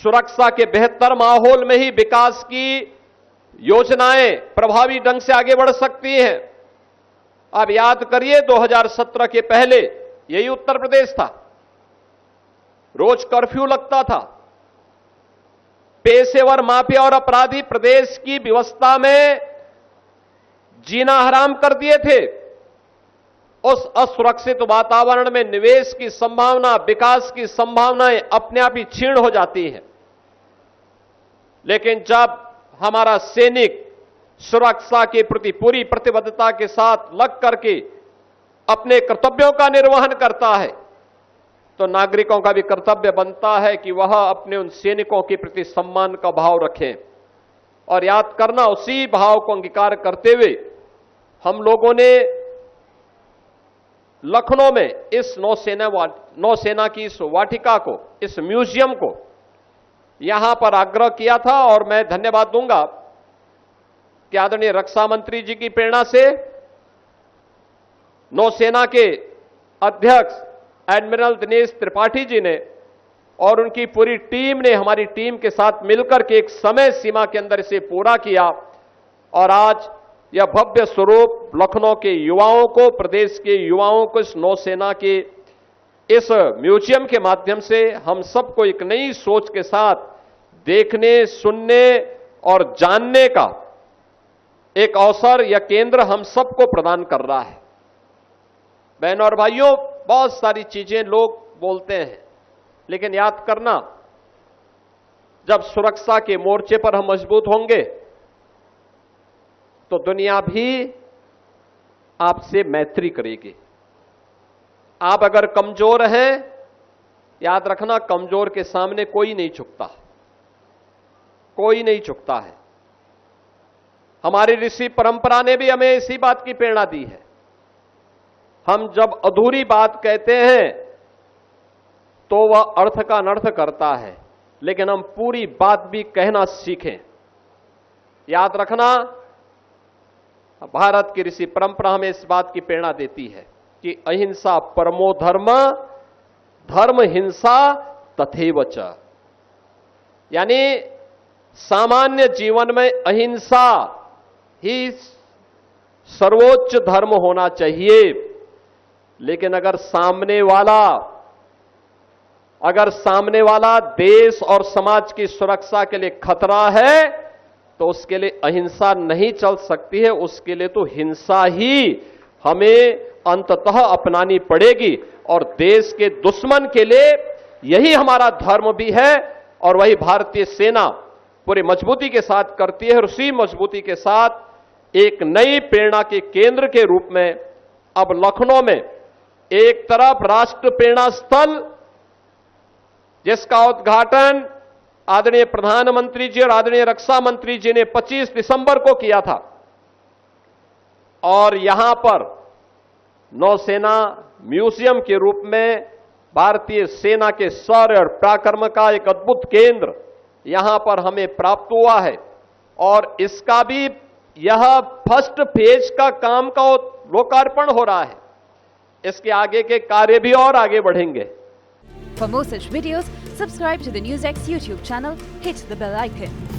सुरक्षा के बेहतर माहौल में ही विकास की योजनाएं प्रभावी ढंग से आगे बढ़ सकती हैं। अब याद करिए 2017 के पहले यही उत्तर प्रदेश था, रोज कर्फ्यू लगता था, पेशेवर माफिया और अपराधी प्रदेश की व्यवस्था में जीना हराम कर दिए थे। उस असुरक्षित वातावरण में निवेश की संभावना, विकास की संभावनाएं अपने आप ही क्षीण हो जाती हैं। लेकिन जब हमारा सैनिक सुरक्षा के प्रति पूरी प्रतिबद्धता के साथ लग करके अपने कर्तव्यों का निर्वहन करता है, तो नागरिकों का भी कर्तव्य बनता है कि वह अपने उन सैनिकों के प्रति सम्मान का भाव रखें। और याद करना, उसी भाव को अंगीकार करते हुए हम लोगों ने लखनऊ में इस नौसेना की इस वाटिका को, इस म्यूजियम को यहां पर आग्रह किया था। और मैं धन्यवाद दूंगा कि आदरणीय रक्षा मंत्री जी की प्रेरणा से नौसेना के अध्यक्ष एडमिरल दिनेश त्रिपाठी जी ने और उनकी पूरी टीम ने हमारी टीम के साथ मिलकर के एक समय सीमा के अंदर इसे पूरा किया। और आज यह भव्य स्वरूप लखनऊ के युवाओं को, प्रदेश के युवाओं को इस नौसेना के इस म्यूजियम के माध्यम से हम सबको एक नई सोच के साथ देखने, सुनने और जानने का एक अवसर या केंद्र हम सबको प्रदान कर रहा है। बहनों और भाइयों, बहुत सारी चीजें लोग बोलते हैं, लेकिन याद करना, जब सुरक्षा के मोर्चे पर हम मजबूत होंगे तो दुनिया भी आपसे मैत्री करेगी। आप अगर कमजोर हैं, याद रखना, कमजोर के सामने कोई नहीं झुकता, कोई नहीं झुकता है। हमारी ऋषि परंपरा ने भी हमें इसी बात की प्रेरणा दी है। हम जब अधूरी बात कहते हैं तो वह अर्थ का अनर्थ करता है, लेकिन हम पूरी बात भी कहना सीखें। याद रखना, भारत की ऋषि परंपरा हमें इस बात की प्रेरणा देती है कि अहिंसा परमो धर्म, धर्म हिंसा तथैव च। यानी सामान्य जीवन में अहिंसा ही सर्वोच्च धर्म होना चाहिए, लेकिन अगर सामने वाला देश और समाज की सुरक्षा के लिए खतरा है तो उसके लिए अहिंसा नहीं चल सकती है, उसके लिए तो हिंसा ही हमें अंततः अपनानी पड़ेगी। और देश के दुश्मन के लिए यही हमारा धर्म भी है, और वही भारतीय सेना पूरी मजबूती के साथ करती है। और उसी मजबूती के साथ एक नई प्रेरणा के केंद्र के रूप में अब लखनऊ में एक तरफ राष्ट्र प्रेरणा स्थल, जिसका उद्घाटन आदरणीय प्रधानमंत्री जी और आदरणीय रक्षा मंत्री जी ने 25 दिसंबर को किया था, और यहां पर नौसेना म्यूजियम के रूप में भारतीय सेना के शौर्य और पराक्रम का एक अद्भुत केंद्र यहां पर हमें प्राप्त हुआ है। और इसका भी यह फर्स्ट फेज का काम का लोकार्पण हो रहा है। इसके आगे के कार्य भी और आगे बढ़ेंगे। For more such videos, subscribe to the NewsX YouTube channel, hit the bell icon.